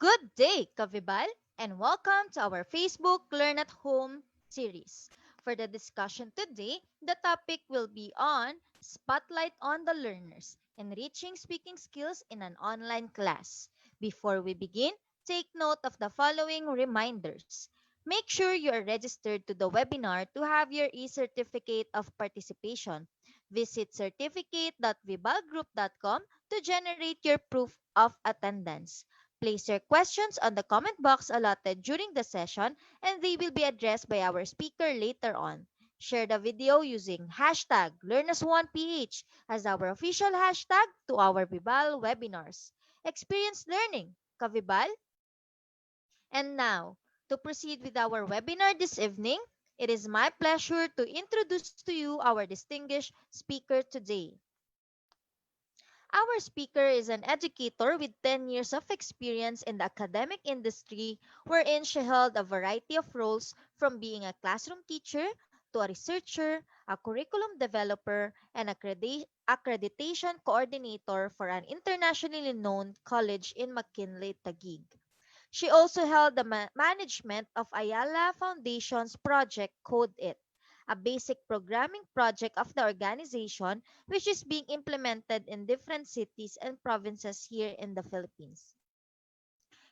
Good day, Kavibal, and welcome to our Facebook Learn at Home series. For the discussion today, the topic will be on Spotlight on the Learners, Enriching Speaking Skills in an Online Class. Before we begin, take note of the following reminders. Make sure you are registered to the webinar to have your e-certificate of participation. Visit certificate.vibalgroup.com to generate your proof of attendance. Place your questions on the comment box allotted during the session and they will be addressed by our speaker later on. Share the video using hashtag LearnAs1PH as our official hashtag to our Vibal webinars. Experience learning, Kavibal. And now, to proceed with our webinar this evening, it is my pleasure to introduce to you our distinguished speaker today. Our speaker is an educator with 10 years of experience in the academic industry, wherein she held a variety of roles from being a classroom teacher to a researcher, a curriculum developer, and accreditation coordinator for an internationally known college in McKinley, Taguig. She also held the management of Ayala Foundation's project Code It, a basic programming project of the organization which is being implemented in different cities and provinces here in the Philippines.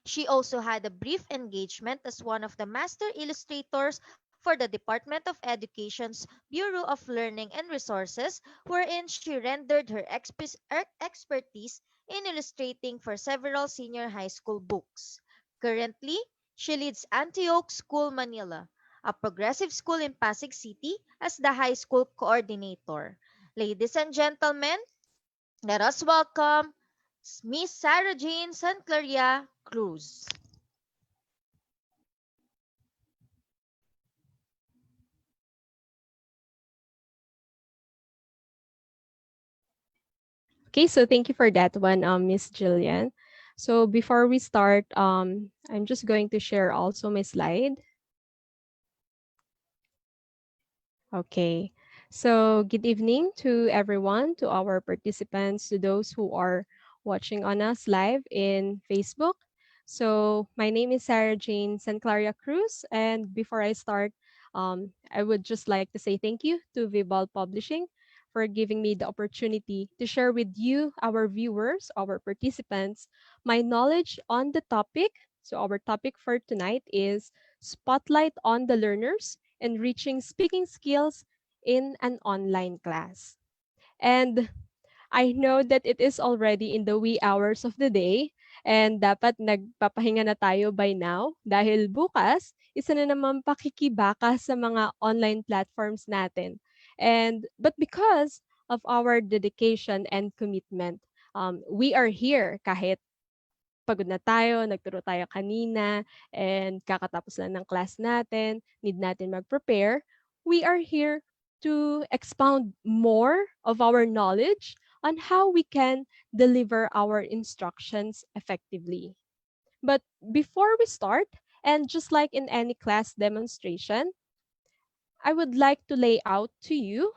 She also had a brief engagement as one of the master illustrators for the Department of Education's Bureau of Learning and Resources, wherein she rendered her expertise in illustrating for several senior high school books. Currently, she leads Antioch School Manila, a progressive school in Pasig City, as the high school coordinator. Ladies and gentlemen, let us welcome Miss Sara Jane Sanclaria-Cruz. Okay, so thank you for that one, Miss Jillian. So before we start, I'm just going to share also my slide. Okay. So good evening to everyone, to our participants, to those who are watching on us live in Facebook. So my name is Sara Jane Sanclaria-Cruz, and before I start, I would just like to say thank you to Vibal Publishing for giving me the opportunity to share with you, our viewers, our participants, my knowledge on the topic. So our topic for tonight is Spotlight on the Learners, Enriching Speaking Skills in an Online Class. And I know that it is already in the wee hours of the day and dapat nagpapahinga na tayo by now dahil bukas isa na naman pakikibaka sa mga online platforms natin. But because of our dedication and commitment, we are here kahit pagod na tayo, nagturo tayo kanina, and kakatapos lang ng class natin, need natin mag-prepare, we are here to expound more of our knowledge on how we can deliver our instructions effectively. But before we start, and just like in any class demonstration, I would like to lay out to you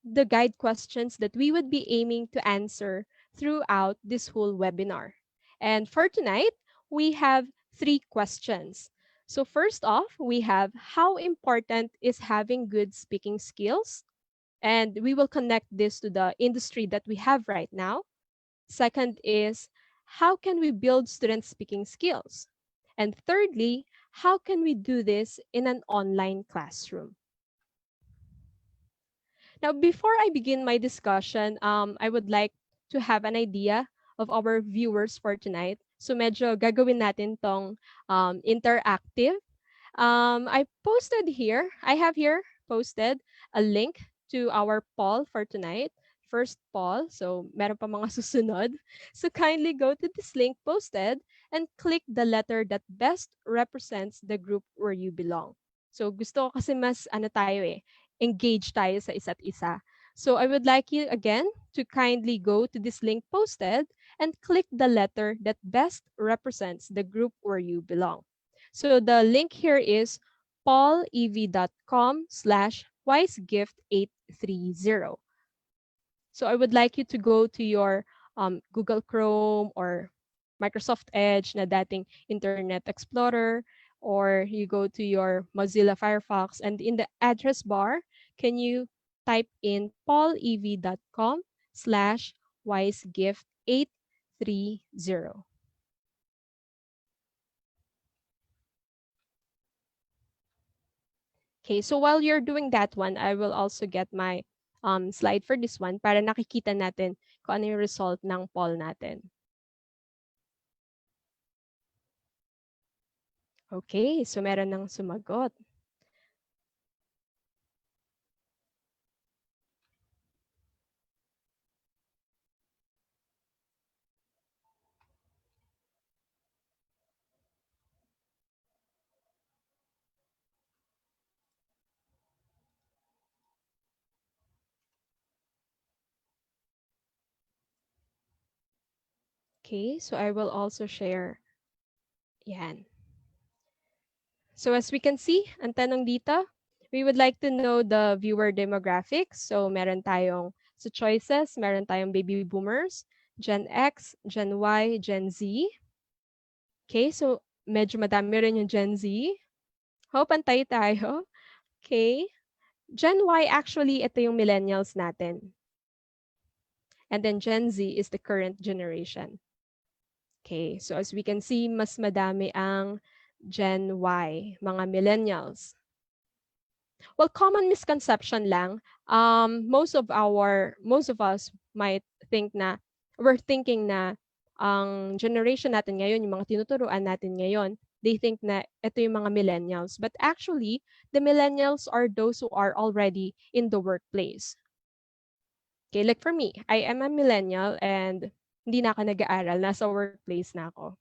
the guide questions that we would be aiming to answer throughout this whole webinar. And for tonight, we have three questions. So first off, we have how important is having good speaking skills? And we will connect this to the industry that we have right now. Second is how can we build student speaking skills? And thirdly, how can we do this in an online classroom? Now, before I begin my discussion, I would like to have an idea of our viewers for tonight. So medyo gagawin natin tong interactive. I have here posted a link to our poll for tonight. First poll, so meron pa mga susunod. So kindly go to this link posted and click the letter that best represents the group where you belong. So gusto ko kasi mas ano tayo engage tayo sa isa't isa. So I would like you again to kindly go to this link posted and click the letter that best represents the group where you belong. So the link here is paulev.com/wisegift830. So I would like you to go to your Google Chrome or Microsoft Edge na dating Internet Explorer, or you go to your Mozilla Firefox, and in the address bar, can you type in paulev.com/wisegift830. Okay, so while you're doing that one, I will also get my slide for this one para nakikita natin kung ano yung result ng poll natin. Okay, so meron ng sumagot. Okay, so I will also share. Yan. So as we can see, ang tanong dito, we would like to know the viewer demographics. So meron tayong sa choices, meron tayong baby boomers, Gen X, Gen Y, Gen Z. Okay, so medyo madami rin yung Gen Z. Hope antay tayo. Okay. Gen Y actually, ito yung millennials natin. And then Gen Z is the current generation. Okay, so as we can see, mas madami ang Gen Y, mga millennials. Well, common misconception lang. Most of us might think na, we're thinking na ang generation natin ngayon, yung mga tinuturuan natin ngayon, they think na ito yung mga millennials. But actually, the millennials are those who are already in the workplace. Okay, like for me, I am a millennial and hindi na ako nag-aaral, nasa workplace na ako.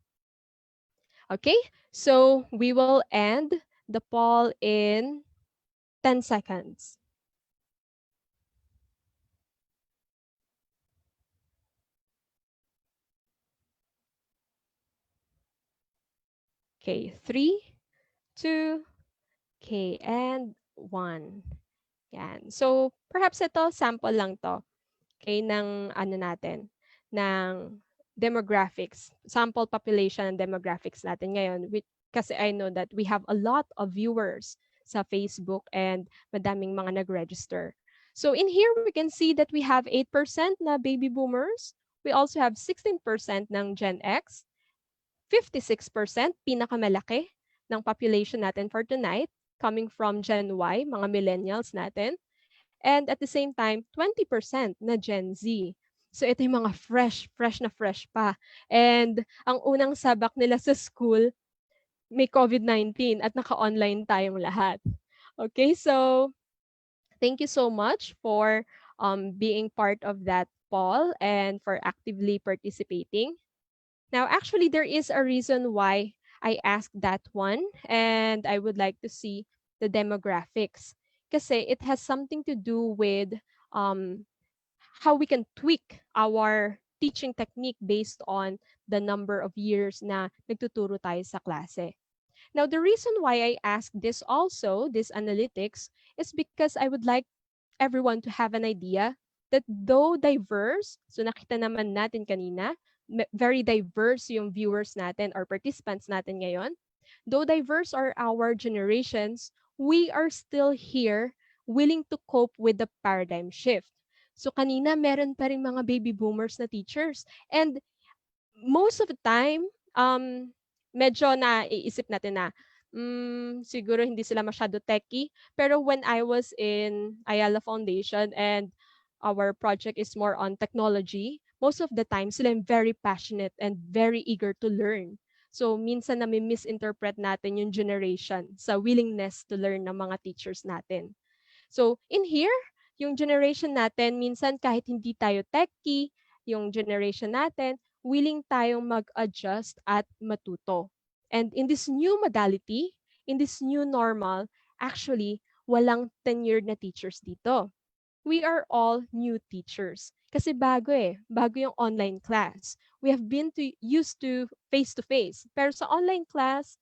Okay, so we will end the poll in 10 seconds. Okay, 3, 2, okay, and 1. Yan. So, perhaps ito, sample lang to. Okay, ng ano natin, ng demographics, sample population and demographics natin ngayon. Kasi I know that we have a lot of viewers sa Facebook and madaming mga nag-register. So in here, we can see that we have 8% na baby boomers. We also have 16% ng Gen X, 56% pinakamalaki ng population natin for tonight coming from Gen Y, mga millennials natin. And at the same time, 20% na Gen Z. So ito yung mga fresh na fresh pa. And ang unang sabak nila sa school, may COVID-19 at naka-online tayong lahat. Okay, so thank you so much for being part of that poll and for actively participating. Now, actually, there is a reason why I asked that one, and I would like to see the demographics. Kasi it has something to do with um, how we can tweak our teaching technique based on the number of years na nagtuturo tayo sa klase. Now, the reason why I asked this also, this analytics, is because I would like everyone to have an idea that though diverse, so nakita naman natin kanina, very diverse yung viewers natin or participants natin ngayon, though diverse are our generations, we are still here willing to cope with the paradigm shift. So kanina meron pa rin mga baby boomers na teachers. And most of the time, medyo naiisip natin na siguro hindi sila masyado techy. Pero when I was in Ayala Foundation and our project is more on technology, most of the time sila yung very passionate and very eager to learn. So minsan na misinterpret natin yung generation sa willingness to learn ng mga teachers natin. So in here, yung generation natin, minsan kahit hindi tayo techy, yung generation natin, willing tayong mag-adjust at matuto. And in this new modality, in this new normal, actually, walang tenured na teachers dito. We are all new teachers. Kasi bago bago yung online class. We have been used to face-to-face. Pero sa online class,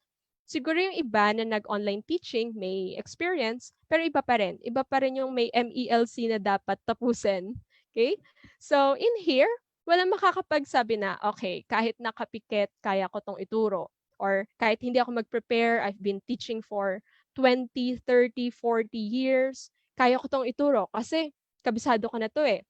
siguro yung iba na nag-online teaching may experience, pero iba pa rin. Iba pa rin yung may MELC na dapat tapusin. Okay? So in here, walang makakapagsabi na, okay, kahit nakapikit, kaya ko tong ituro. Or kahit hindi ako mag-prepare, I've been teaching for 20, 30, 40 years, kaya ko tong ituro kasi kabisado ko na to eh.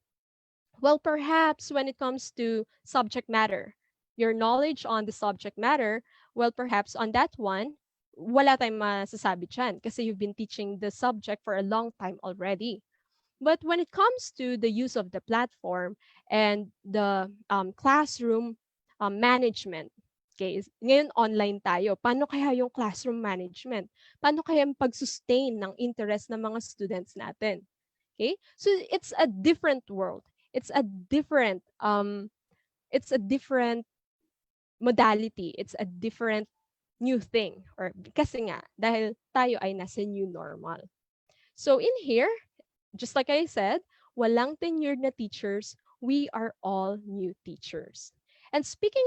Well, perhaps when it comes to subject matter, your knowledge on the subject matter, well, perhaps on that one, wala tayong masasabi dyan kasi you've been teaching the subject for a long time already. But when it comes to the use of the platform and the classroom management, okay, ngayon online tayo. Paano kaya yung classroom management? Paano kaya yung pag-sustain ng interest ng mga students natin? Okay? So it's a different world. It's a different modality. It's a different new thing or kasi nga dahil tayo ay nasa new normal. So in here, just like I said, walang tenured na teachers, we are all new teachers. And speaking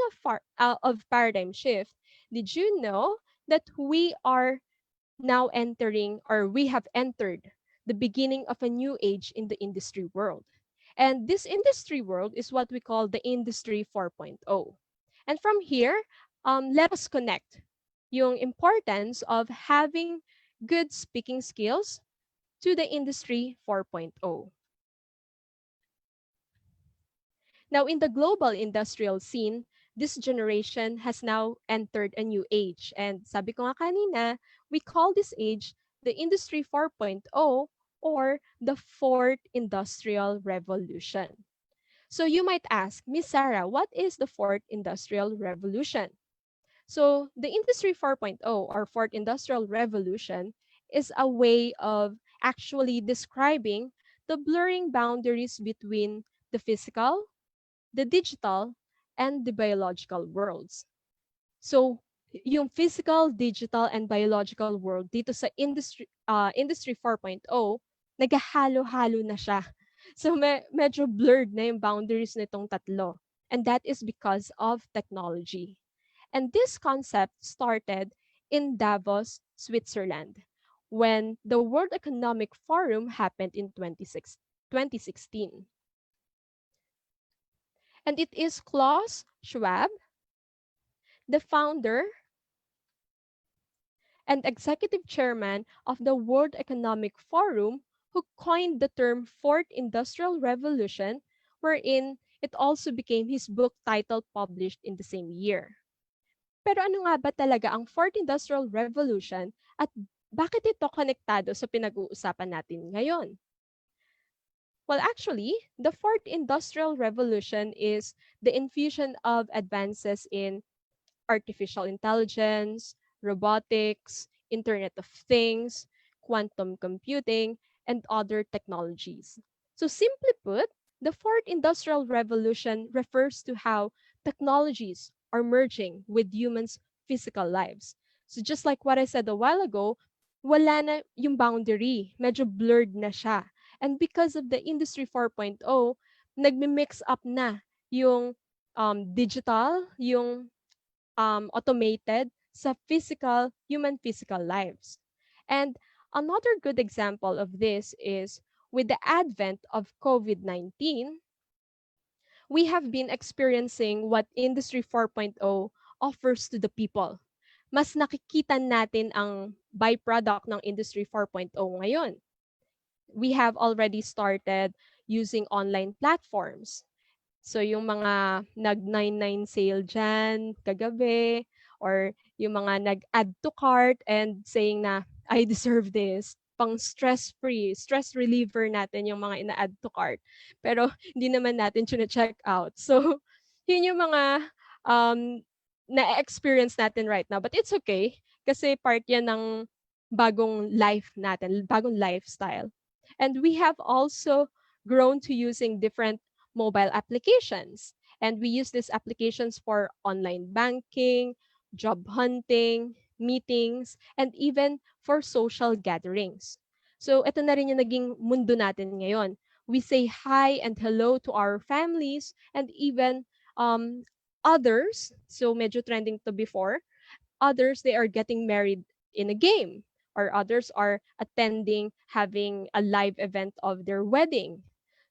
of paradigm shift, did you know that we are now entering, or we have entered, the beginning of a new age in the industry world? And this industry world is what we call the Industry 4.0. And from here, let us connect yung importance of having good speaking skills to the Industry 4.0. Now, in the global industrial scene, this generation has now entered a new age. And sabi ko nga kanina, we call this age the Industry 4.0 or the Fourth Industrial Revolution. So you might ask, Miss Sarah, what is the Fourth Industrial Revolution? So the Industry 4.0 or Fourth Industrial Revolution is a way of actually describing the blurring boundaries between the physical, the digital, and the biological worlds. So, yung physical, digital, and biological world dito sa Industry 4.0, naghahalo-halo na siya. So, medyo blurred na yung boundaries nitong tatlo. And that is because of technology. And this concept started in Davos, Switzerland, when the World Economic Forum happened in 2016. And it is Klaus Schwab, the founder and executive chairman of the World Economic Forum, who coined the term Fourth Industrial Revolution, wherein it also became his book title published in the same year. Pero ano nga ba talaga ang Fourth Industrial Revolution at bakit ito konektado sa pinag-uusapan natin ngayon? Well, actually, the Fourth Industrial Revolution is the infusion of advances in artificial intelligence, robotics, Internet of Things, quantum computing, and other technologies. So, simply put, the Fourth Industrial Revolution refers to how technologies are merging with humans' physical lives. So, just like what I said a while ago, wala na yung boundary, medyo blurred na siya. And because of the Industry 4.0, nagmi-mix up na yung digital, yung automated sa human physical lives. And another good example of this is with the advent of COVID-19, we have been experiencing what Industry 4.0 offers to the people. Mas nakikita natin ang byproduct ng Industry 4.0 ngayon. We have already started using online platforms. So yung mga nag-99 sale dyan kagabi, or yung mga nag-add to cart and saying na, I deserve this. Pang stress-free, stress reliever natin yung mga ina-add to cart. Pero hindi naman natin check out. So, yun yung mga um, na-experience natin right now. But it's okay kasi part yan ng bagong life natin, bagong lifestyle. And we have also grown to using different mobile applications. And we use these applications for online banking, job hunting, meetings, and even for social gatherings. So ito na rin yung naging mundo natin ngayon. We say hi and hello to our families and even others. So medyo trending to before. Others, they are getting married in a game, or others are attending, having a live event of their wedding.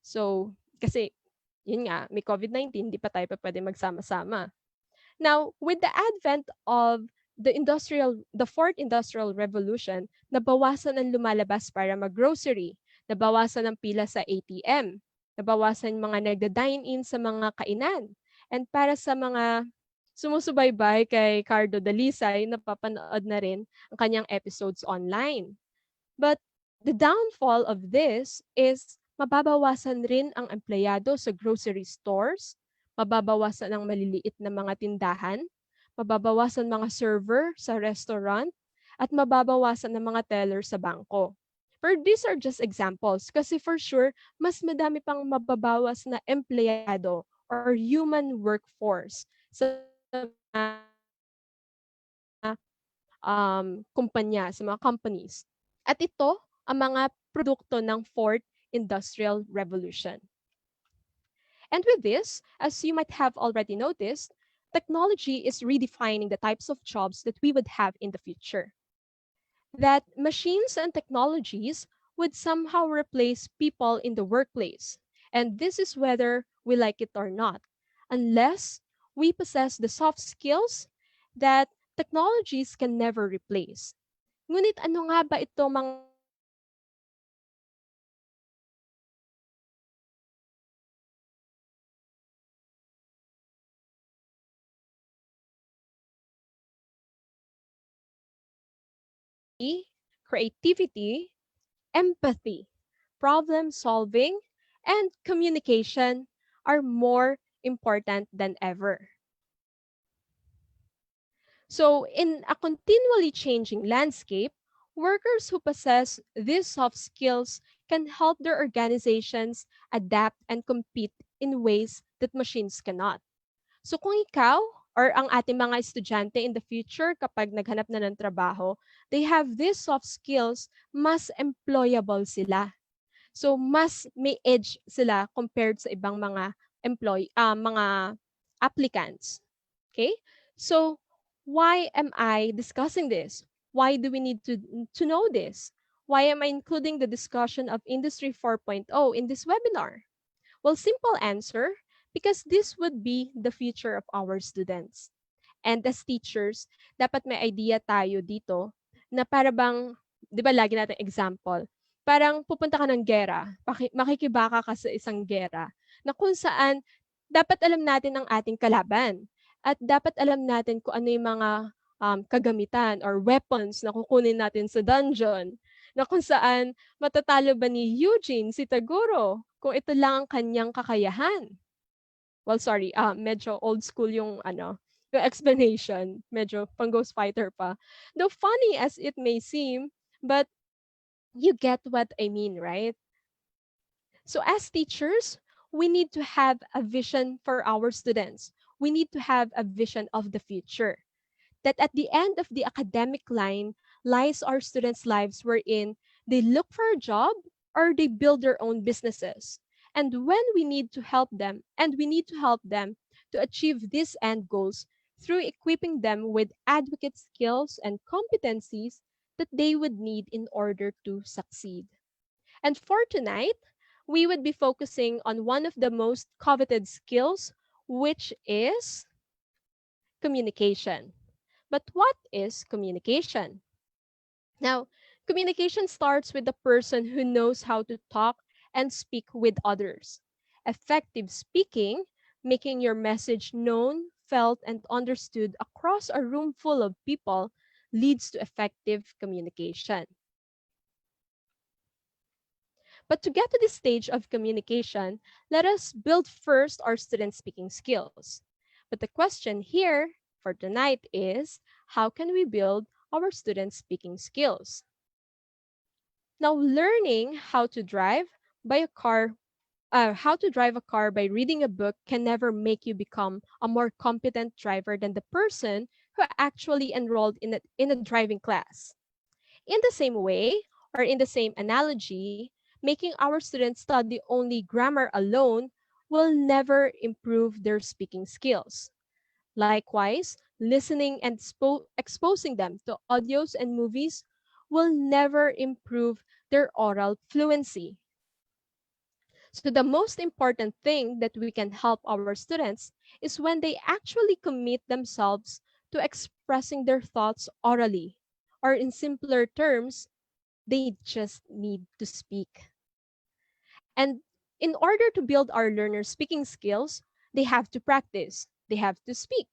So kasi Yun nga, may COVID-19, di pa tayo pa pwede magsama-sama. Now, with the advent of the fourth industrial revolution, nabawasan ang lumalabas para mag-grocery, nabawasan ang pila sa ATM, nabawasan yung mga nagda-dine-in sa mga kainan. And para sa mga sumusubaybay kay Cardo Dalisay, napapanood na rin ang kanyang episodes online. But the downfall of this is mababawasan rin ang empleyado sa grocery stores, mababawasan ang maliliit na mga tindahan, mababawasan mga server sa restaurant, at mababawasan ang mga teller sa bangko. But these are just examples kasi for sure, mas madami pang mababawas na empleyado or human workforce sa mga kumpanya, sa mga companies. At ito ang mga produkto ng Fourth Industrial Revolution. And with this, as you might have already noticed, technology is redefining the types of jobs that we would have in the future. That machines and technologies would somehow replace people in the workplace. And this is whether we like it or not, unless we possess the soft skills that technologies can never replace. Ngunit ano nga ba ito mga creativity, empathy, problem solving, and communication are more important than ever. So, in a continually changing landscape, workers who possess these soft skills can help their organizations adapt and compete in ways that machines cannot. So kung ikaw or ang ating mga estudyante in the future kapag naghanap na ng trabaho, they have these soft skills, mas employable sila. So mas may edge sila compared sa ibang mga mga applicants. Okay? So why am I discussing this? Why do we need to know this? Why am I including the discussion of Industry 4.0 in this webinar? Well, simple answer, because this would be the future of our students. And as teachers, dapat may idea tayo dito na para bang, di ba lagi natin example, parang pupunta ka ng gera, makikibaka ka sa isang gera, na kung saan dapat alam natin ang ating kalaban. At dapat alam natin kung ano yung mga kagamitan or weapons na kukunin natin sa dungeon, na kung saan matatalo ba ni Eugene si Taguro kung ito lang ang kanyang kakayahan. Well, sorry, medyo old school yung explanation. Medyo pang Ghost Fighter pa. Though funny as it may seem, but you get what I mean, right? So as teachers, we need to have a vision for our students. We need to have a vision of the future. That at the end of the academic line lies our students' lives wherein they look for a job or they build their own businesses. And when we need to help them, and we need to help them to achieve these end goals through equipping them with advocate skills and competencies that they would need in order to succeed. And for tonight, we would be focusing on one of the most coveted skills, which is communication. But what is communication? Now, communication starts with the person who knows how to talk and speak with others. Effective speaking, making your message known, felt, and understood across a room full of people, leads to effective communication. But to get to this stage of communication, let us build first our student speaking skills. But the question here for tonight is, how can we build our student speaking skills? Now, learning how to drive a car by reading a book can never make you become a more competent driver than the person who actually enrolled in a driving class. In the same way, or in the same analogy, making our students study only grammar alone will never improve their speaking skills. Likewise, listening and exposing them to audios and movies will never improve their oral fluency. So the most important thing that we can help our students is when they actually commit themselves to expressing their thoughts orally, or in simpler terms, they just need to speak. And in order to build our learners' speaking skills, they have to practice, they have to speak.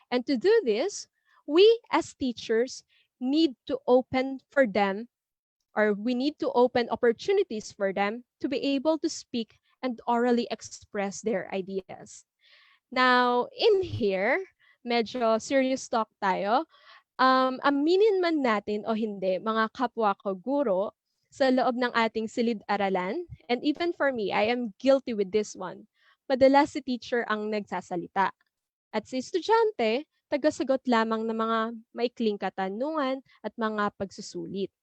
And to do this, we as teachers need to open for them, or we need to open opportunities for them to be able to speak and orally express their ideas. Now, in here, medyo serious talk tayo. Aminin man natin o hindi, mga kapwa ko guro, sa loob ng ating silid-aralan, and even for me, I am guilty with this one. Madalas si teacher ang nagsasalita. At si estudyante, tagasagot lamang ng mga maikling katanungan at mga pagsusulit.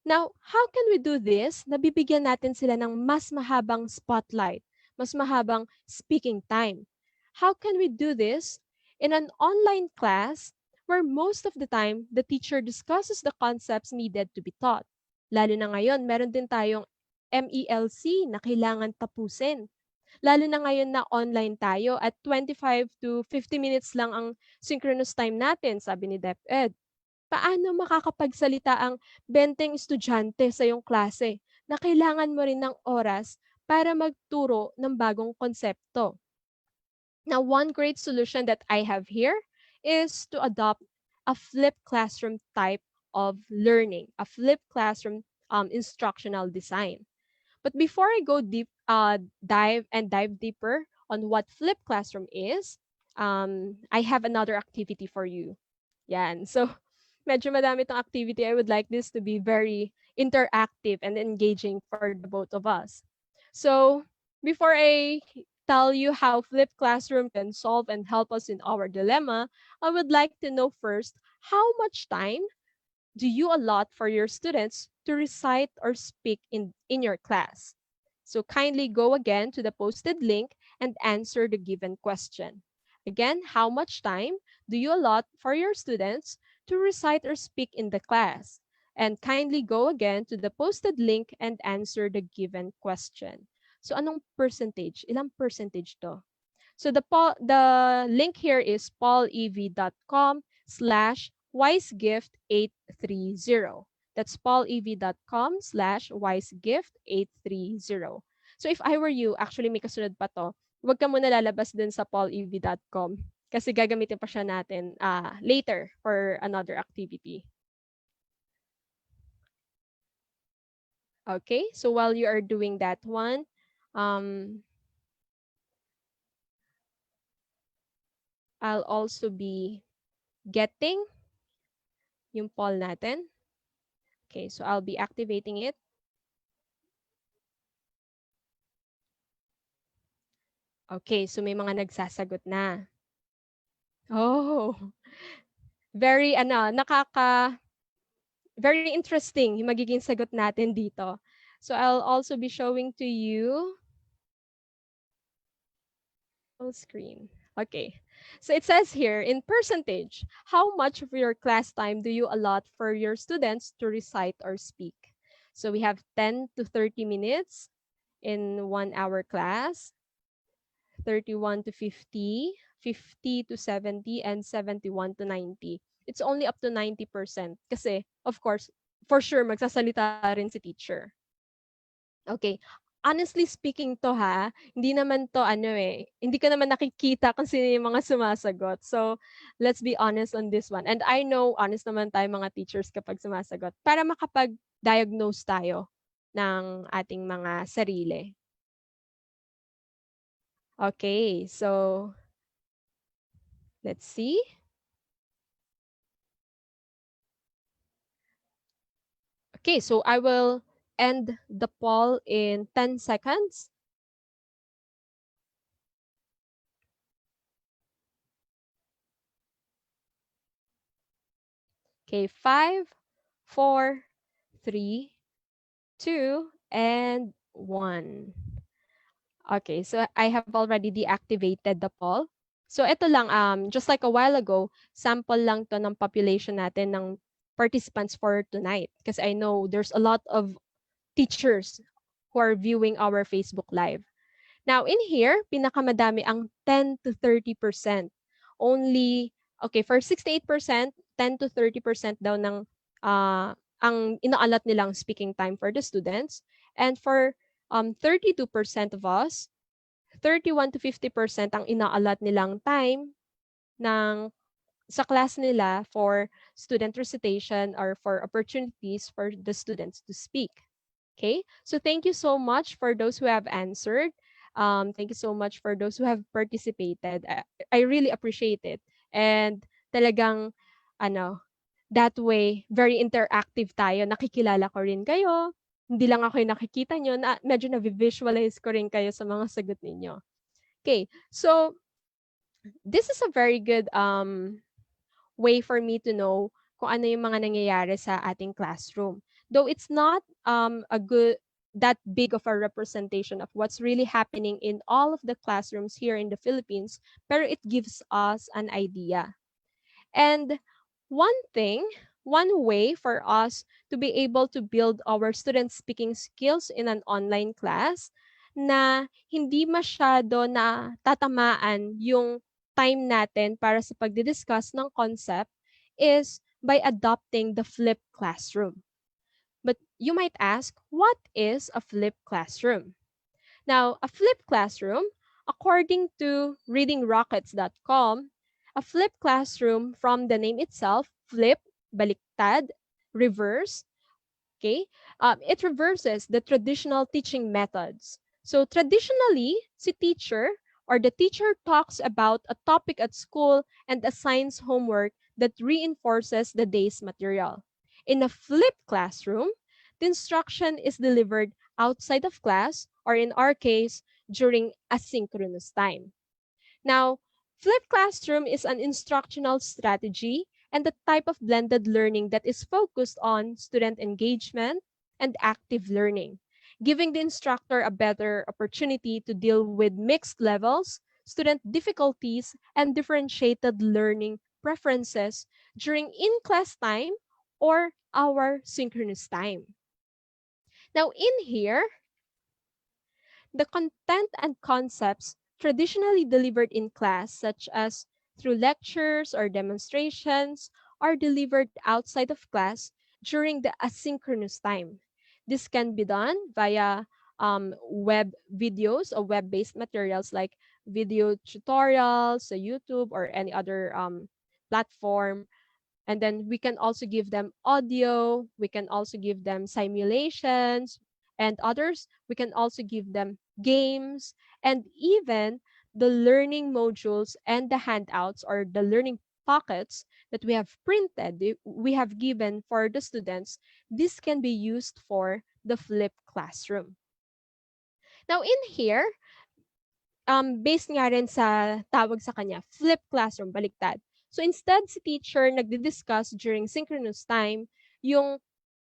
Now, how can we do this? Nabibigyan natin sila ng mas mahabang spotlight, mas mahabang speaking time. How can we do this? In an online class where most of the time the teacher discusses the concepts needed to be taught. Lalo na ngayon, meron din tayong MELC na kailangan tapusin. Lalo na ngayon na online tayo at 25 to 50 minutes lang ang synchronous time natin, sabi ni DepEd. Paano makakapagsalita ang 20 estudyante sa iyong klase na kailangan mo rin ng oras para magturo ng bagong konsepto? Now, one great solution that I have here is to adopt a flipped classroom type of learning, a flipped classroom instructional design. But before I go dive deeper on what flipped classroom is, I have another activity for you. Yan. So, medyo madami tong activity. I would like this to be very interactive and engaging for the both of us. So, before I tell you how flipped classroom can solve and help us in our dilemma, I would like to know first how much time do you allot for your students to recite or speak in your class? So kindly go again to the posted link and answer the given question. Again, how much time do you allot for your students to recite or speak in the class? And kindly go again to the posted link and answer the given question. So anong percentage? Ilang percentage to? So the link here is paulev.com/wisegift830. That's paulev.com/wisegift830. So if I were you, actually may kasunod pa to. Huwag ka muna lalabas din sa paulev.com kasi gagamitin pa siya natin later for another activity. Okay, so while you are doing that one, I'll also be getting yung poll natin. Okay, so I'll be activating it. Okay, so may mga nagsasagot na. Oh, very very interesting yung magiging sagot natin dito. So I'll also be showing to you full screen. Okay. So it says here in percentage, how much of your class time do you allot for your students to recite or speak? So we have 10 to 30 minutes in 1 hour class, 31 to 50, 50 to 70, and 71 to 90. It's only up to 90% kasi, of course, for sure, magsasalita rin si teacher. Okay. Honestly speaking to hindi naman to hindi ko naman nakikita kung sino yung mga sumasagot. So, let's be honest on this one. And I know, honest naman tayo mga teachers kapag sumasagot para makapag-diagnose tayo ng ating mga sarili. Okay, so let's see. Okay, so I will end the poll in 10 seconds. Okay, 5, 4, 3, 2, and 1. Okay, so I have already deactivated the poll. So ito lang, just like a while ago, sample lang to ng population natin ng participants for tonight. Because I know there's a lot of teachers who are viewing our Facebook Live. Now, in here, pinakamadami ang 10 to 30%. Only, okay, for 68%, 10 to 30% daw ng ang inaalat nilang speaking time for the students. And for 32% of us, 31 to 50% ang inaalat nilang time ng sa class nila for student recitation or for opportunities for the students to speak. Okay, so thank you so much for those who have answered. Thank you so much for those who have participated. I really appreciate it. And talagang, ano, that way, very interactive tayo. Nakikilala ko rin kayo. Hindi lang ako yung nakikita nyo, na medyo na-visualize ko rin kayo sa mga sagot ninyo. Okay, so this is a very good way for me to know kung ano yung mga nangyayari sa ating classroom. Though it's not a good that big of a representation of what's really happening in all of the classrooms here in the Philippines, pero it gives us an idea. And one thing, one way for us to be able to build our student speaking skills in an online class na hindi masyado na tatamaan yung time natin para sa pagdidiscuss ng concept is by adopting the flipped classroom. But you might ask, what is a flipped classroom? Now, a flipped classroom, according to readingrockets.com, a flipped classroom from the name itself, flip, baliktad, reverse, okay? It reverses the traditional teaching methods. So traditionally, si teacher or the teacher talks about a topic at school and assigns homework that reinforces the day's material. In a flipped classroom, the instruction is delivered outside of class, or in our case, during asynchronous time. Now, flipped classroom is an instructional strategy and the type of blended learning that is focused on student engagement and active learning, giving the instructor a better opportunity to deal with mixed levels, student difficulties, and differentiated learning preferences during in-class time or our synchronous time. Now, in here, the content and concepts traditionally delivered in class, such as through lectures or demonstrations, are delivered outside of class during the asynchronous time. This can be done via web videos or web-based materials like video tutorials, YouTube, or any other platform. And then we can also give them audio, we can also give them simulations, and others, we can also give them games, and even the learning modules and the handouts or the learning pockets that we have printed, we have given for the students. This can be used for the flipped classroom. Now in here, based nga rin sa tawag sa kanya, flip classroom, baliktad. So instead, si teacher nagdi-discuss during synchronous time, yung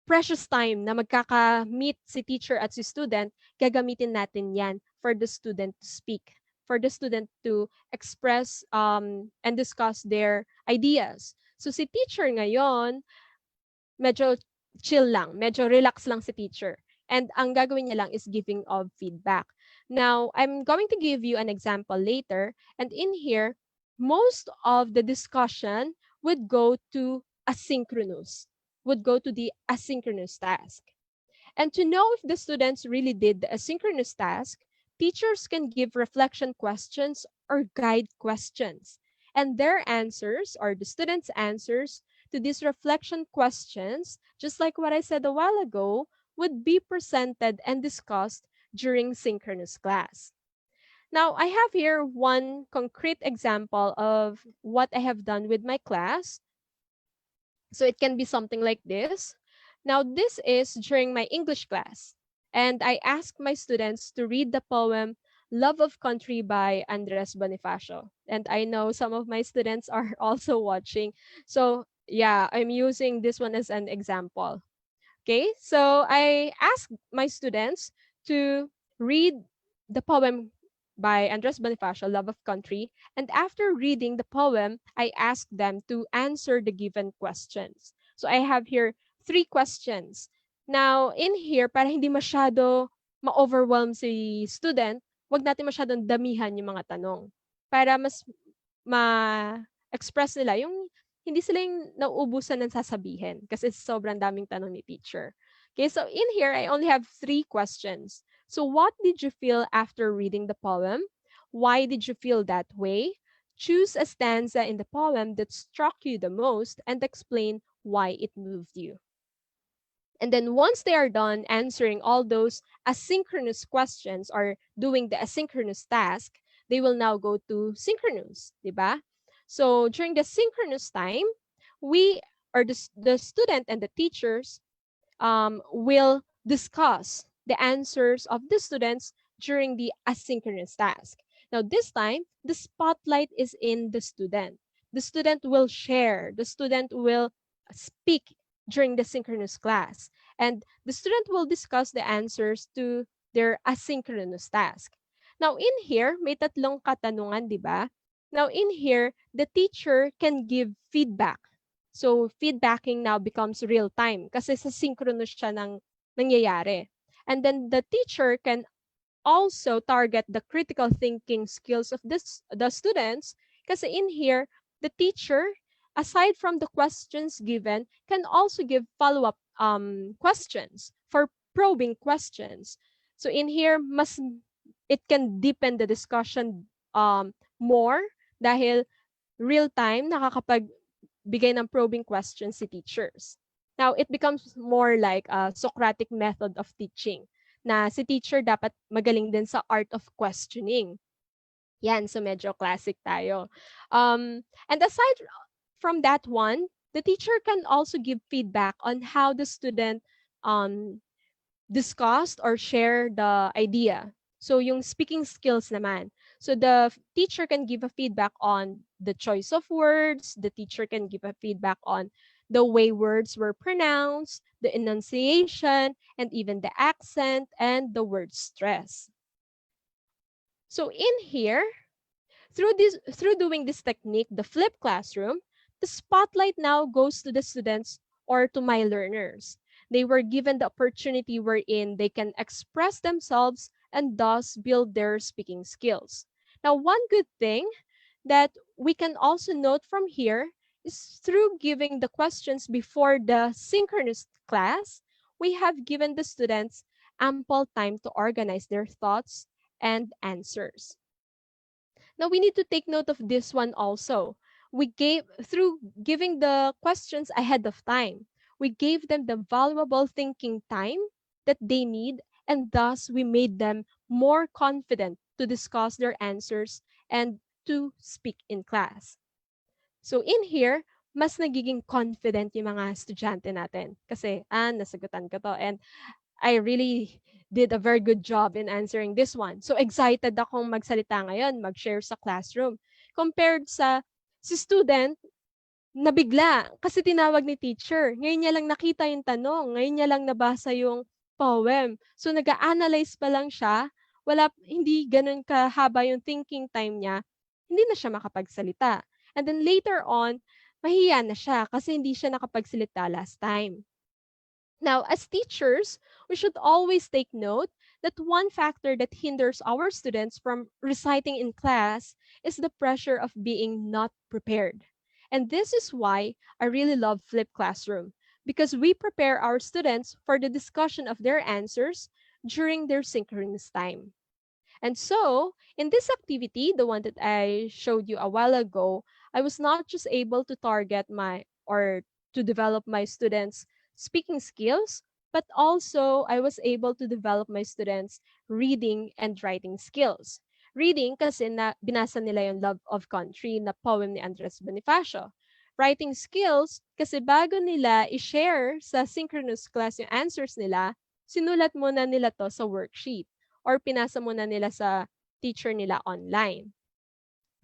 precious time na magkaka-meet si teacher at si student, gagamitin natin yan for the student to speak, for the student to express and discuss their ideas. So si teacher ngayon, medyo chill lang, medyo relax lang si teacher. And ang gagawin niya lang is giving of feedback. Now, I'm going to give you an example later. And in here, most of the discussion would go to asynchronous, would go to the asynchronous task. And to know if the students really did the asynchronous task, teachers can give reflection questions or guide questions. And their answers, or the students' answers to these reflection questions, just like what I said a while ago, would be presented and discussed during synchronous class. Now, I have here one concrete example of what I have done with my class. So it can be something like this. Now, this is during my English class. And I asked my students to read the poem Love of Country by Andres Bonifacio. And I know some of my students are also watching. So yeah, I'm using this one as an example. Okay, so I asked my students to read the poem by Andres Bonifacio, Love of Country, and after reading the poem, I asked them to answer the given questions. So I have here 3 questions. Now, in here, para hindi masyado ma-overwhelm si student, wag natin masyadong damihan yung mga tanong para mas ma-express nila yung hindi sila yung nauubusan ng sasabihin kasi sobrang daming tanong ni teacher. Okay, so in here, I only have 3 questions. So what did you feel after reading the poem? Why did you feel that way? Choose a stanza in the poem that struck you the most and explain why it moved you. And then once they are done answering all those asynchronous questions or doing the asynchronous task, they will now go to synchronous, di ba? So during the synchronous time, we or the student and the teachers will discuss the answers of the students during the asynchronous task. Now, this time, the spotlight is in the student. The student will share, the student will speak during the synchronous class, and the student will discuss the answers to their asynchronous task. Now, in here, may tatlong katanungan, di ba? Now, in here, the teacher can give feedback. So, feedbacking now becomes real time kasi sa synchronous siya nangyayari. And then the teacher can also target the critical thinking skills of the students kasi in here, the teacher, aside from the questions given, can also give follow-up questions for probing questions. So in here, it can deepen the discussion more dahil real time nakakapagbigay ng probing questions si teachers. Now, it becomes more like a Socratic method of teaching na si teacher dapat magaling din sa art of questioning. Yan, so medyo classic tayo. And aside from that one, the teacher can also give feedback on how the student um, discussed or share the idea. So yung speaking skills naman. So the teacher can give a feedback on the choice of words. The teacher can give a feedback on the way words were pronounced, the enunciation, and even the accent and the word stress. So in here, through doing this technique, the flipped classroom, the spotlight now goes to the students or to my learners. They were given the opportunity wherein they can express themselves and thus build their speaking skills. Now, one good thing that we can also note from here is through giving the questions before the synchronous class, we have given the students ample time to organize their thoughts and answers. Now we need to take note of this one also. We gave through giving the questions ahead of time. We gave them the valuable thinking time that they need, and thus we made them more confident to discuss their answers and to speak in class. So in here, mas nagiging confident yung mga estudyante natin. Kasi, nasagutan ko to. And I really did a very good job in answering this one. So excited akong magsalita ngayon, mag-share sa classroom. Compared sa si student, nabigla kasi tinawag ni teacher. Ngayon niya lang nakita yung tanong, ngayon niya lang nabasa yung poem. So nag-a-analyze pa lang siya, hindi ganun kahaba yung thinking time niya, hindi na siya makapagsalita. And then later on, mahiya na siya kasi hindi siya nakapagsalita last time. Now, as teachers, we should always take note that one factor that hinders our students from reciting in class is the pressure of being not prepared. And this is why I really love Flip Classroom, because we prepare our students for the discussion of their answers during their synchronous time. And so, in this activity, the one that I showed you a while ago, I was not just able to target to develop my students' speaking skills, but also I was able to develop my students' reading and writing skills. Reading kasi binasa nila yung Love of Country na poem ni Andres Bonifacio. Writing skills kasi bago nila i-share sa synchronous class yung answers nila, sinulat muna nila to sa worksheet or pinasa muna nila sa teacher nila online.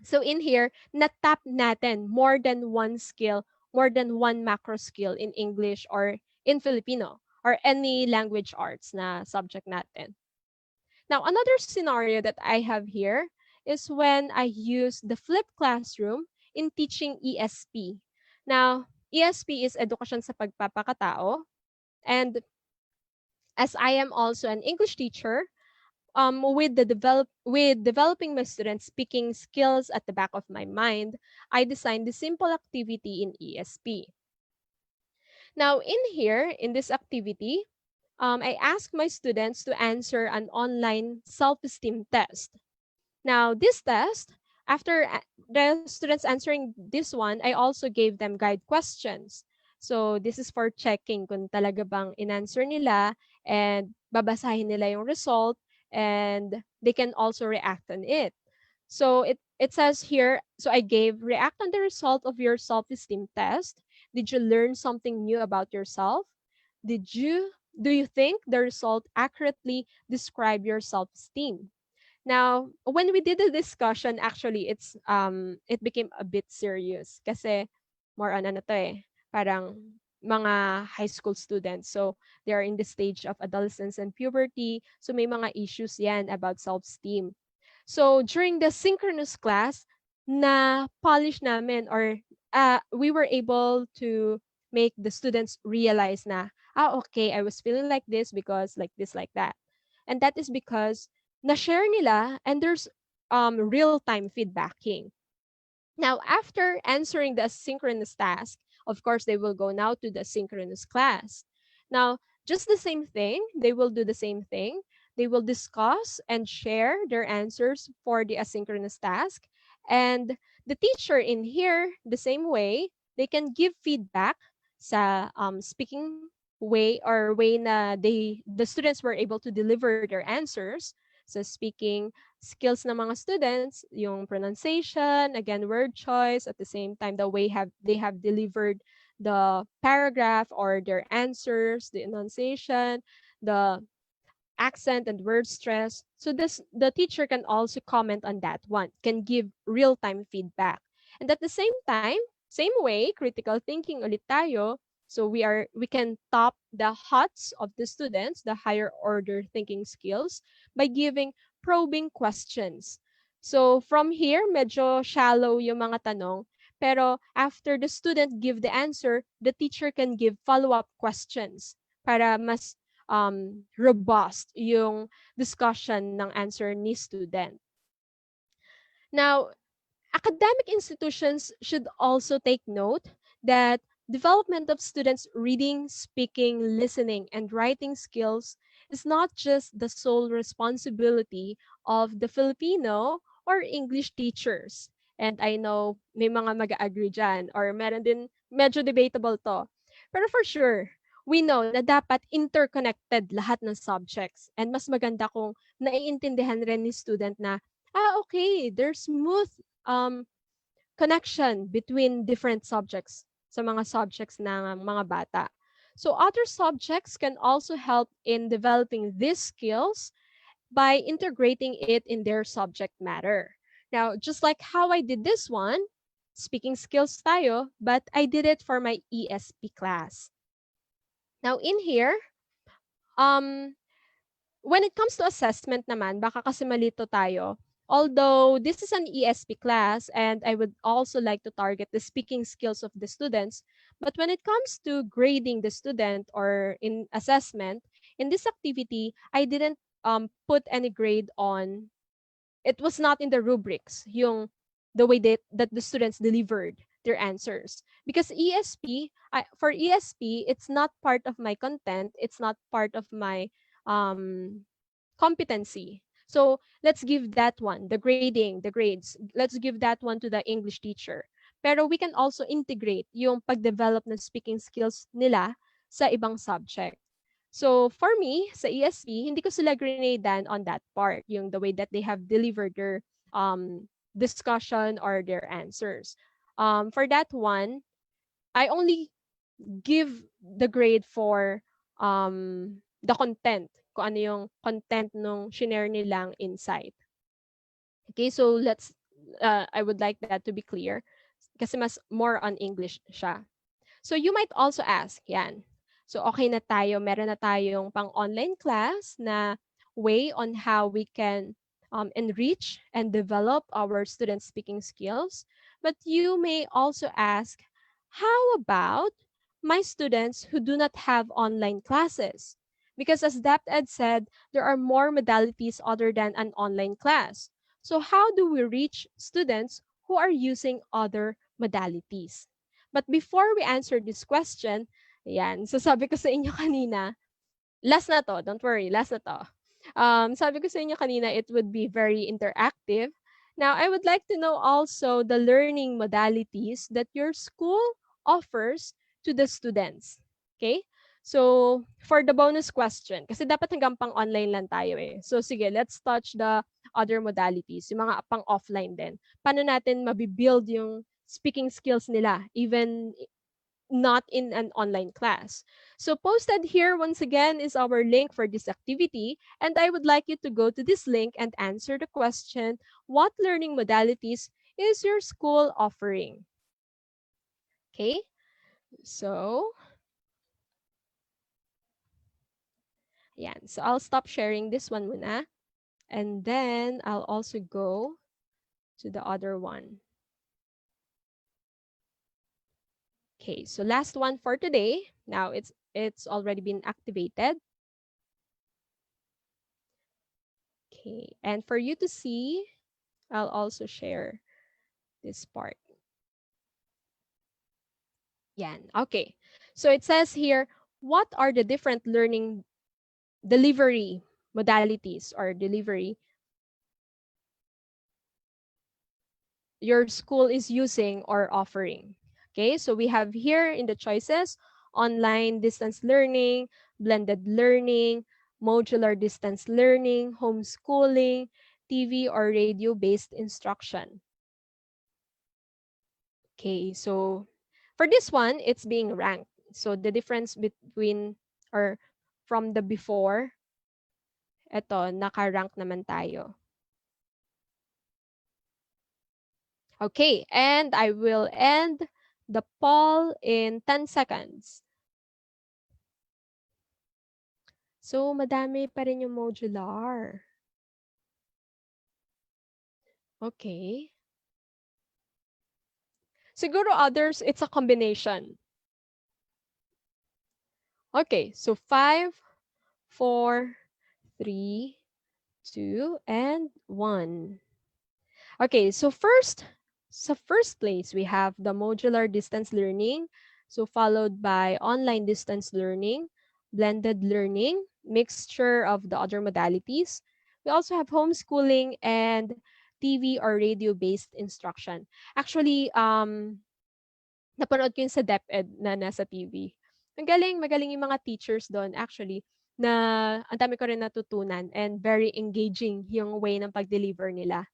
So in here, natap natin more than one skill, more than one macro skill in English or in Filipino or any language arts na subject natin. Now, another scenario that I have here is when I use the flipped classroom in teaching ESP. Now, ESP is Edukasyon sa Pagpapakatao, and As I am also an English teacher, with developing my students' speaking skills at the back of my mind, I designed the simple activity in ESP. Now, in here, in this activity, I ask my students to answer an online self-esteem test. Now, this test, after the students answering this one, I also gave them guide questions. So, this is for checking kung talaga bang in-answer nila and babasahin nila yung result and they can also react on it. So, it says here, so I gave react on the result of your self-esteem test. Did you learn something new about yourself? Did you do you think the result accurately describe your self-esteem? Now, when we did the discussion, actually it became a bit serious kasi more on ano to eh, parang mga high school students. So, they are in the stage of adolescence and puberty. So, may mga issues yan about self-esteem. So, during the synchronous class, na polish namin or we were able to make the students realize na, okay, I was feeling like this because like this, like that. And that is because na-share nila and there's real-time feedbacking. Now, after answering the asynchronous task, of course, they will go now to the synchronous class. Now, just the same thing, they will do the same thing. They will discuss and share their answers for the asynchronous task. And the teacher in here, the same way, they can give feedback sa speaking way or way na the students were able to deliver their answers. So speaking skills ng mga students, yung pronunciation, again, word choice, at the same time, the way they have delivered the paragraph or their answers, the enunciation, the accent and word stress. So the teacher can also comment on that one, can give real-time feedback. And at the same time, same way, critical thinking ulit tayo. So we can top the HOTS of the students, the higher order thinking skills, by giving probing questions. So from here, medyo shallow yung mga tanong. Pero after the student give the answer, the teacher can give follow-up questions para mas robust yung discussion ng answer ni student. Now, academic institutions should also take note that development of students' reading, speaking, listening, and writing skills is not just the sole responsibility of the Filipino or English teachers. And I know may mga mag-agree dyan or meron din medyo debatable to. Pero for sure, we know na dapat interconnected lahat ng subjects. And mas maganda kung naiintindihan rin ni student na, okay, there's smooth um, connection between different subjects sa mga subjects ng mga bata. So other subjects can also help in developing these skills by integrating it in their subject matter. Now, just like how I did this one, speaking skills tayo, but I did it for my ESP class. Now, in here, um, when it comes to assessment naman, baka kasi malito tayo. Although this is an ESP class and I would also like to target the speaking skills of the students, but when it comes to grading the student or in assessment, in this activity, I didn't put any grade on. It was not in the rubrics, the way that the students delivered their answers. Because for ESP, it's not part of my content, it's not part of my um, competency. So let's give that one, the grading, the grades, let's give that one to the English teacher. Pero we can also integrate yung pag-develop ng speaking skills nila sa ibang subject. So for me, sa ESP, hindi ko sila grenadean on that part, yung the way that they have delivered their discussion or their answers. For that one, I only give the grade for the content, kung ano yung content nung shinare nilang insight. Okay, so I would like that to be clear kasi mas more on English siya. So you might also ask, yan. So okay na tayo, meron na tayong pang online class na way on how we can enrich and develop our student speaking skills. But you may also ask, how about my students who do not have online classes? Because as DepEd said, there are more modalities other than an online class. So how do we reach students who are using other modalities? But before we answer this question, yan, so sabi ko sa inyo kanina, last na to, don't worry, last na to. Sabi ko sa inyo kanina, it would be very interactive. Now, I would like to know also the learning modalities that your school offers to the students. Okay? So, for the bonus question, kasi dapat hanggang pang online lang tayo eh. So, sige, let's touch the other modalities, yung mga pang offline din. Paano natin mabibuild yung speaking skills nila, even not in an online class. So posted here once again is our link for this activity, and I would like you to go to this link and answer the question, what learning modalities is your school offering? Okay, so yan. So I'll stop sharing this one muna, and then I'll also go to the other one. Okay, so last one for today. Now it's already been activated. Okay, and for you to see, I'll also share this part. Yan. Okay. So it says here, what are the different learning delivery modalities or delivery your school is using or offering? Okay, so we have here in the choices, online distance learning, blended learning, modular distance learning, homeschooling, TV or radio-based instruction. Okay, so for this one, it's being ranked. So the difference between or from the before, eto, naka-rank naman tayo. Okay, and I will end the poll in 10 seconds. So, madami pa rin yung modular. Okay. Siguro others, it's a combination. Okay, so 5, 4, 3, 2, and 1. Okay, so first place, we have the modular distance learning, so followed by online distance learning, blended learning, mixture of the other modalities. We also have homeschooling and TV or radio-based instruction. Actually, napanood ko yun sa DepEd na nasa TV. Magaling yung mga teachers doon actually na ang dami ko rin natutunan and very engaging yung way ng pag-deliver nila.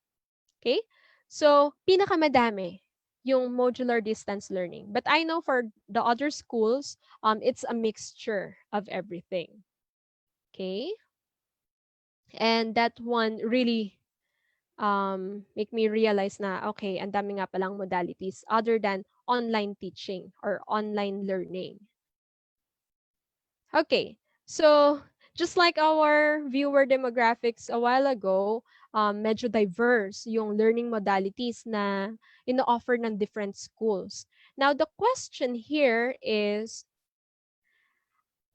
Okay? So, pinakamadami yung modular distance learning. But I know for the other schools, it's a mixture of everything. Okay? And that one really make me realize na, okay, ang dami nga palang modalities other than online teaching or online learning. Okay, so just like our viewer demographics a while ago, medyo diverse yung learning modalities na ino-offer ng different schools. Now, the question here is,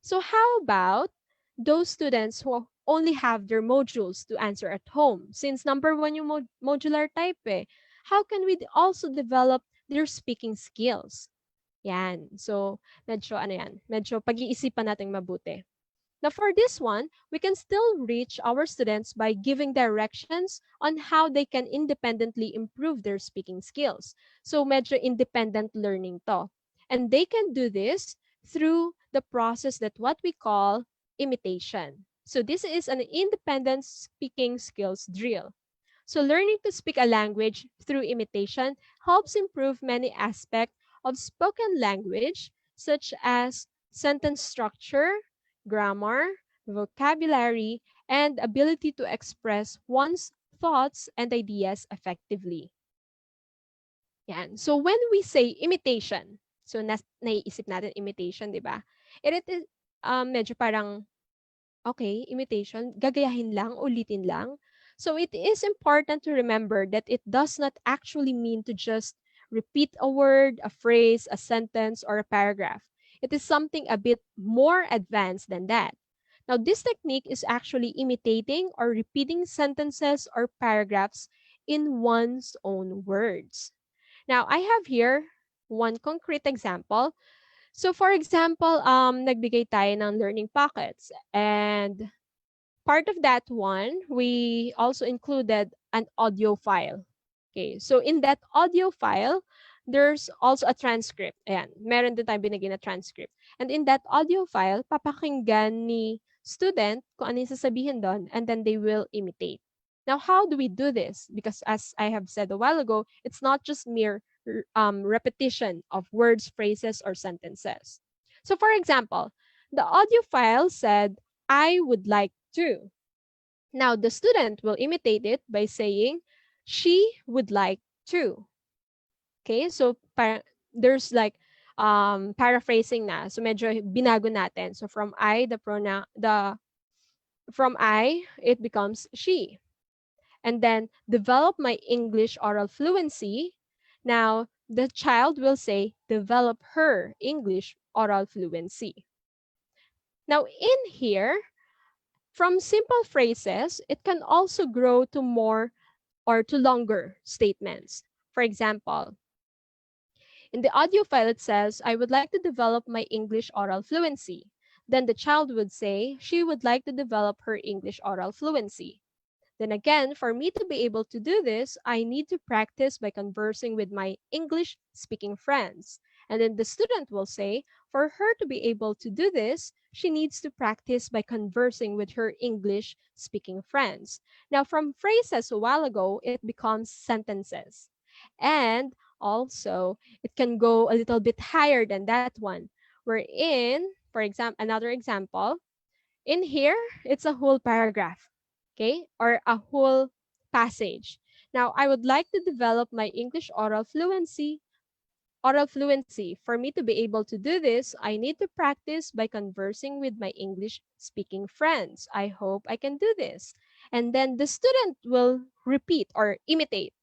so how about those students who only have their modules to answer at home? Since number one yung modular type eh, how can we also develop their speaking skills? Yan. So, medyo ano yan, medyo pag-iisipan natin mabuti. Now, for this one, we can still reach our students by giving directions on how they can independently improve their speaking skills. So, medyo independent learning to. And they can do this through the process that what we call imitation. So, this is an independent speaking skills drill. So, learning to speak a language through imitation helps improve many aspects of spoken language, such as sentence structure, grammar, vocabulary, and ability to express one's thoughts and ideas effectively. Yan. So when we say imitation, so naiisip natin imitation, di ba? It is medyo parang, okay, imitation, gagayahin lang, ulitin lang. So it is important to remember that it does not actually mean to just repeat a word, a phrase, a sentence, or a paragraph. It is something a bit more advanced than that. Now, this technique is actually imitating or repeating sentences or paragraphs in one's own words. Now, I have here one concrete example. So, for example, nagbigay tayo ng learning pockets, and part of that one, we also included an audio file. Okay, so in that audio file, there's also a transcript. Ayan, meron din tayong binigay na transcript. And in that audio file, papakinggan ni student kung ano yung sasabihin doon, and then they will imitate. Now, how do we do this? Because as I have said a while ago, it's not just mere repetition of words, phrases, or sentences. So, for example, the audio file said, I would like to. Now, the student will imitate it by saying, she would like to. Okay, so there's like paraphrasing na. So medyo binago natin. So from I, from I, it becomes she. And then develop my English oral fluency. Now, the child will say, develop her English oral fluency. Now, in here, from simple phrases, it can also grow to more or to longer statements. For example, in the audio file, it says, I would like to develop my English oral fluency. Then the child would say, she would like to develop her English oral fluency. Then again, for me to be able to do this, I need to practice by conversing with my English speaking friends. And then the student will say, for her to be able to do this, she needs to practice by conversing with her English speaking friends. Now, from phrases a while ago, it becomes sentences. And also, it can go a little bit higher than that one. Wherein, for example, another example, in here, it's a whole paragraph, okay, or a whole passage. Now, I would like to develop my English oral fluency. Oral fluency. For me to be able to do this, I need to practice by conversing with my English speaking friends. I hope I can do this. And then the student will repeat or imitate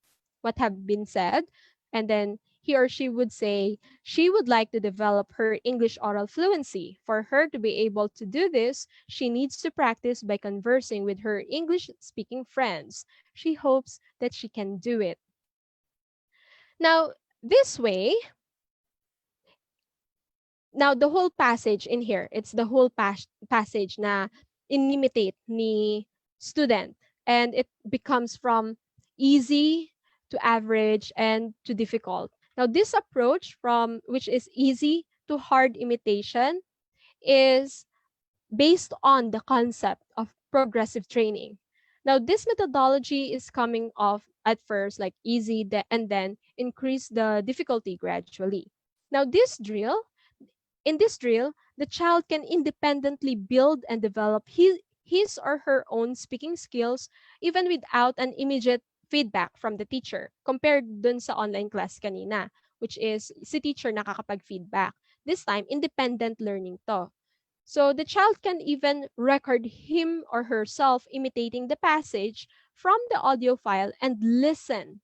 what have been said, and then he or she would say she would like to develop her English oral fluency. For her to be able to do this, she needs to practice by conversing with her English speaking friends. She hopes that she can do it. Now, this way, now the whole passage in here, it's the whole passage na inimitate ni student, and it becomes from easy to average and to difficult. Now this approach, from which is easy to hard imitation, is based on the concept of progressive training. Now this methodology is coming off at first like easy, and then increase the difficulty gradually. Now in this drill, the child can independently build and develop his or her own speaking skills even without an immediate feedback from the teacher, compared dun sa online class kanina, which is si teacher nakakapag-feedback. This time, independent learning to. So the child can even record him or herself imitating the passage from the audio file and listen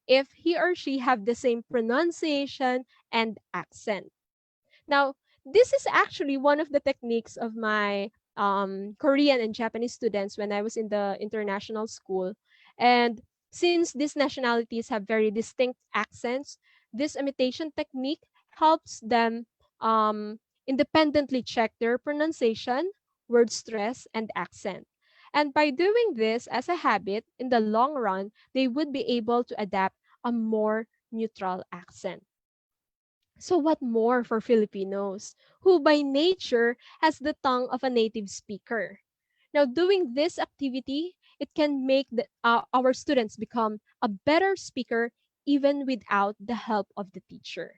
if he or she have the same pronunciation and accent. Now, this is actually one of the techniques of my Korean and Japanese students when I was in the international school. And since these nationalities have very distinct accents, this imitation technique helps them independently check their pronunciation, word stress, and accent. And by doing this as a habit, in the long run, they would be able to adapt a more neutral accent. So what more for Filipinos, who by nature has the tongue of a native speaker? Now, doing this activity, it can make our students become a better speaker even without the help of the teacher.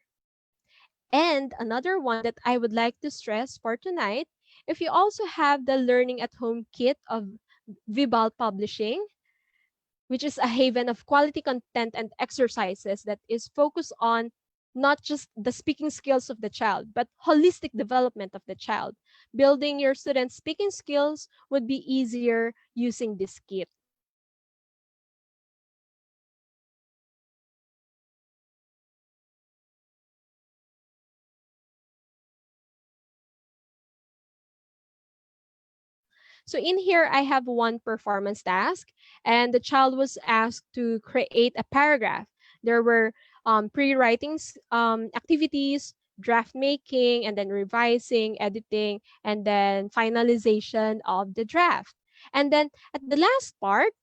And another one that I would like to stress for tonight, if you also have the Learning at Home kit of Vibal Publishing, which is a haven of quality content and exercises that is focused on not just the speaking skills of the child, but holistic development of the child. Building your students' speaking skills would be easier using this kit. So in here, I have one performance task, and the child was asked to create a paragraph. There were pre-writing activities, draft making, and then revising, editing, and then finalization of the draft. And then at the last part,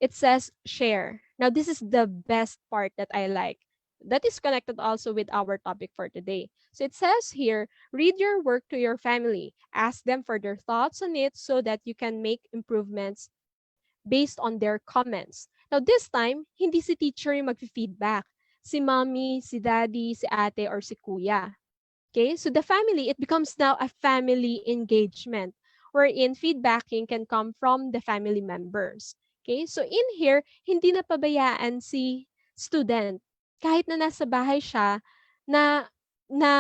it says share. Now, this is the best part that I like. That is connected also with our topic for today. So it says here, read your work to your family. Ask them for their thoughts on it so that you can make improvements based on their comments. Now, this time, hindi si teacher yung mag-feedback. Si mommy, si daddy, si ate, or si kuya. Okay, so the family, it becomes now a family engagement wherein feedbacking can come from the family members. Okay, so in here, hindi na pabayaan si student. Kahit na nasa bahay siya, na, na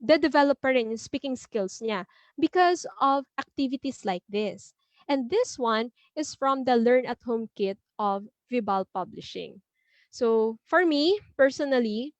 de-develop pa rin yung speaking skills niya because of activities like this. And this one is from the Learn at Home kit of Vibal Publishing. So for me, personally,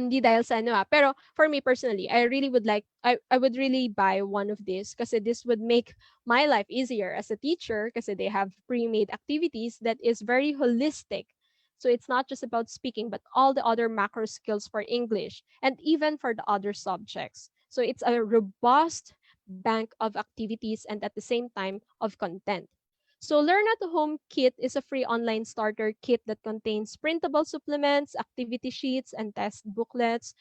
di dahil sa ano pero for me personally, I would really buy one of this kasi this would make my life easier as a teacher kasi they have pre-made activities that is very holistic. So it's not just about speaking but all the other macro skills for English and even for the other subjects. So it's a robust bank of activities and at the same time of content. So Learn at Home Kit is a free online starter kit that contains printable supplements, activity sheets, and test booklets,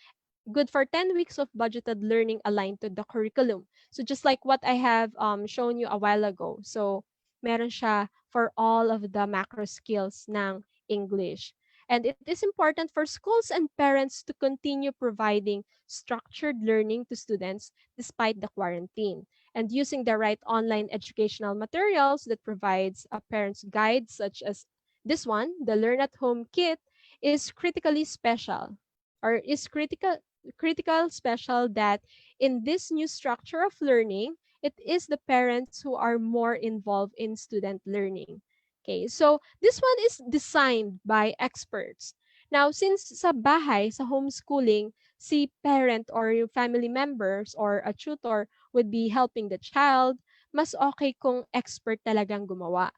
good for 10 weeks of budgeted learning aligned to the curriculum. So just like what I have shown you a while ago. So meron siya for all of the macro skills ng English. And it is important for schools and parents to continue providing structured learning to students despite the quarantine and using the right online educational materials that provides a parent's guide such as this one, the Learn at Home kit, is critically special or is critical special that in this new structure of learning, it is the parents who are more involved in student learning. Okay, so this one is designed by experts. Now, since sa bahay, sa homeschooling, si parent or yung family members or a tutor would be helping the child, mas okay kung expert talagang gumawa.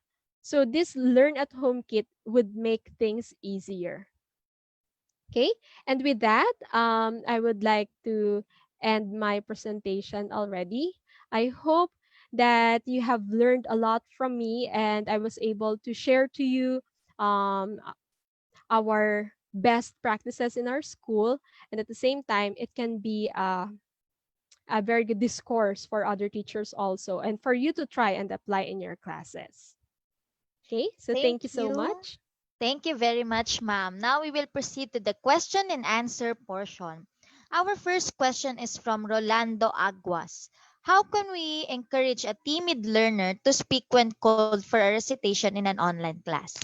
So this Learn at Home kit would make things easier. Okay, and with that, I would like to end my presentation already. I hope that you have learned a lot from me and I was able to share to you um, our best practices in our school. And at the same time, it can be a very good discourse for other teachers also and for you to try and apply in your classes. Okay, so thank you Thank so you. much. Thank you very much, ma'am. Now we will proceed to the question and answer portion. Our first question is from Rolando Aguas. How can we encourage a timid learner to speak when called for a recitation in an online class?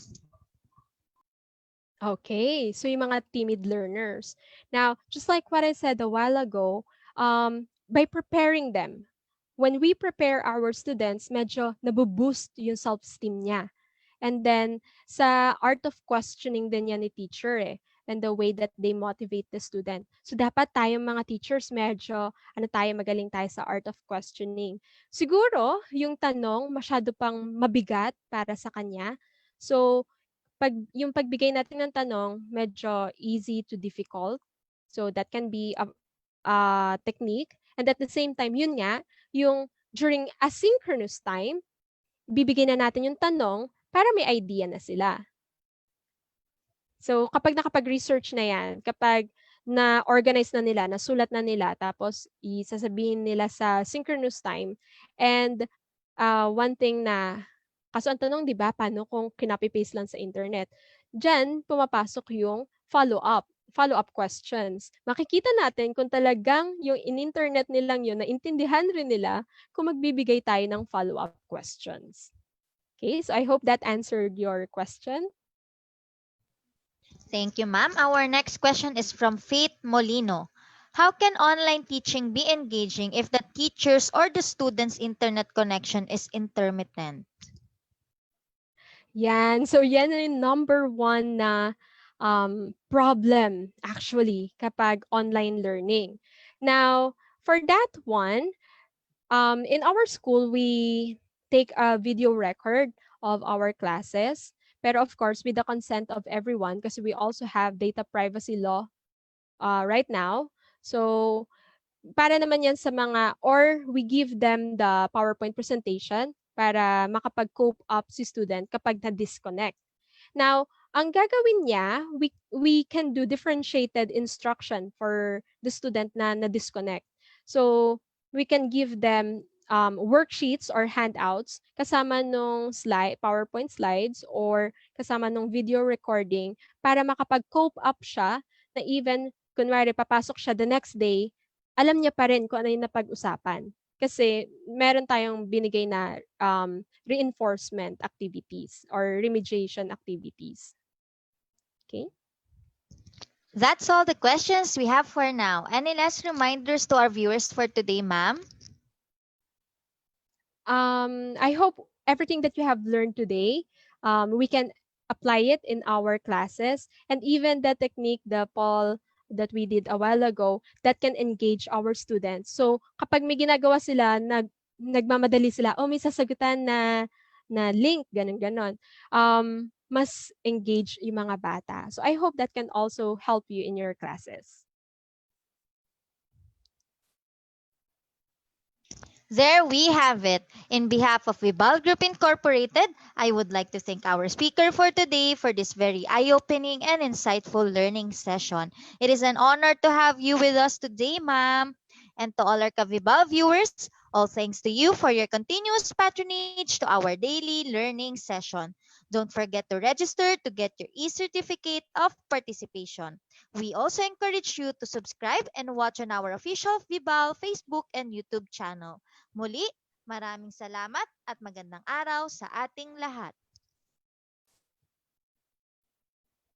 Okay, so yung mga timid learners. Now, just like what I said a while ago, by preparing them, when we prepare our students, medyo nabuboost yung self-esteem niya. And then, sa art of questioning din yan ni teacher and the way that they motivate the student. So, dapat tayong mga teachers, medyo, magaling tayo sa art of questioning. Siguro, yung tanong, masyado pang mabigat para sa kanya. So, yung pagbigay natin ng tanong, medyo easy to difficult. So that can be a technique. And at the same time, yun nga, yung during asynchronous time, bibigyan na natin yung tanong para may idea na sila. So, kapag nakapag-research na yan, kapag na-organize na nila, nasulat na nila, tapos isasabihin nila sa synchronous time. And one thing na, kaso ang tanong, di ba, paano kung kinopy-paste lang sa internet? Diyan, pumapasok yung follow-up questions. Makikita natin kung talagang yung in-internet nilang yun, naintindihan rin nila kung magbibigay tayo ng follow-up questions. Okay, so I hope that answered your question. Thank you, ma'am. Our next question is from Faith Molino. How can online teaching be engaging if the teacher's or the student's internet connection is intermittent? Yan. So, yan yung number one na problem actually kapag online learning. Now, for that one, In our school, we take a video record of our classes. Pero of course, with the consent of everyone, because we also have data privacy law right now. So, para naman yan sa mga, or we give them the PowerPoint presentation para makapag-cope up si student kapag na-disconnect. Now, ang gagawin niya, we can do differentiated instruction for the student na na-disconnect. So, we can give them worksheets or handouts kasama nung PowerPoint slides or kasama nung video recording para makapag-cope up siya na even, kunwari, papasok siya the next day, alam niya pa rin kung ano yung napag-usapan. Kasi meron tayong binigay na reinforcement activities or remediation activities. Okay? That's all the questions we have for now. Any last reminders to our viewers for today, ma'am? I hope everything that you have learned today, we can apply it in our classes, and even the technique, the poll that we did a while ago, that can engage our students. So, kapag may ginagawa sila, nagmamadali sila, oh, may sasagutan na link, ganun, ganon. Mas engage yung mga bata. So, I hope that can also help you in your classes. There we have it. In behalf of Vibal Group Incorporated, I would like to thank our speaker for today for this very eye-opening and insightful learning session. It is an honor to have you with us today, ma'am. And to all our Kavibal viewers, all thanks to you for your continuous patronage to our daily learning session. Don't forget to register to get your e-certificate of participation. We also encourage you to subscribe and watch on our official Vibal Facebook and YouTube channel. Muli, maraming salamat at magandang araw sa ating lahat.